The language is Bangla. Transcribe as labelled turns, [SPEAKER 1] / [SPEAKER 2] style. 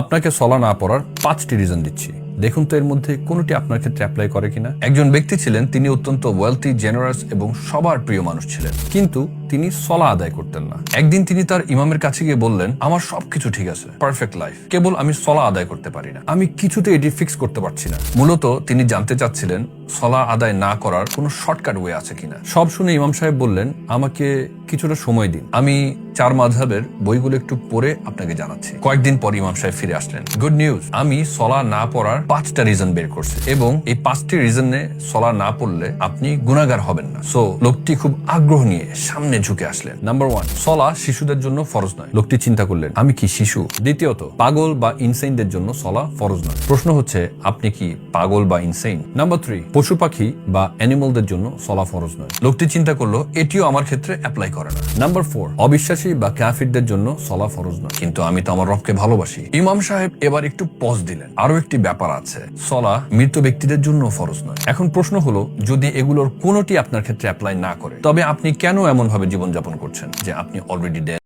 [SPEAKER 1] আপনাকে সলা না পড়ার 5টি রিজন দিচ্ছি, দেখুন তো এর মধ্যে কোনটি আপনার ক্ষেত্রে অ্যাপ্লাই করে কিনা। একজন ব্যক্তি ছিলেন, তিনি অত্যন্ত ওয়েলথি, জেনারাস এবং সবার প্রিয় মানুষ ছিলেন, কিন্তু তিনি সলা আদায় করতেন না। একদিন তিনি তার ইমামের কাছে গিয়ে বললেন, আমার সবকিছু ঠিক আছে, পারফেক্ট লাইফ, কেবল আমি সলা আদায় করতে পারি না, আমি কিছুতে এটি ফিক্স করতে পারছি না। মূলত তিনি জানতে চাচ্ছিলেন সলা আদায় না করার কোনো শর্টকাট ওয়ে আছে কিনা। সব শুনে ইমাম সাহেব বললেন, আমাকে কিছুটা সময় দিন, আমি 4 মাযহাবের বইগুলো একটু পড়ে আপনাকে জানাচ্ছি। কয়েকদিন পর ইমাম সাহেব ফিরে আসলেন। গুড নিউজ, আমি সলা না পড়ার 5টা রিজন বের করছি এবং এই 5টি রিজনে সলা না পড়লে আপনি গুনাহগার হবেন না। সো লোকটি খুব আগ্রহ নিয়ে সামনে ঝুঁকে আসলেন। নাম্বার 1, সলা শিশুদের জন্য ফরজ নয়। লোকটি চিন্তা করলেন, আমি কি শিশু? দ্বিতীয়ত, পাগল বা ইনসেইনদের জন্য সলা ফরজ নয়। প্রশ্ন হচ্ছে, আপনি কি পাগল বা ইনসেইন? নাম্বার 3, পশু পাখি বা অ্যানিমালদের জন্য সলা ফরজ নয়। লোকটি চিন্তা করলো, এটিও আমার ক্ষেত্রে অ্যাপ্লাই করে না। নাম্বার 4, অবিশ্বাসী বা কাফিরদের জন্য সলা ফরজ নয়, কিন্তু আমি তো আমার রবকে ভালোবাসি। ইমাম সাহেব এবার একটু পজ দিলেন। আরো একটি ব্যাপার আছে, সলা মৃত ব্যক্তিদের জন্য ফরজ নয়। এখন প্রশ্ন হলো, যদি এগুলোর কোনোটি আপনার ক্ষেত্রে অ্যাপ্লাই না করে, তবে আপনি কেন এমন ভাবে জীবনযাপন করছেন যে আপনি অলরেডি ডেড?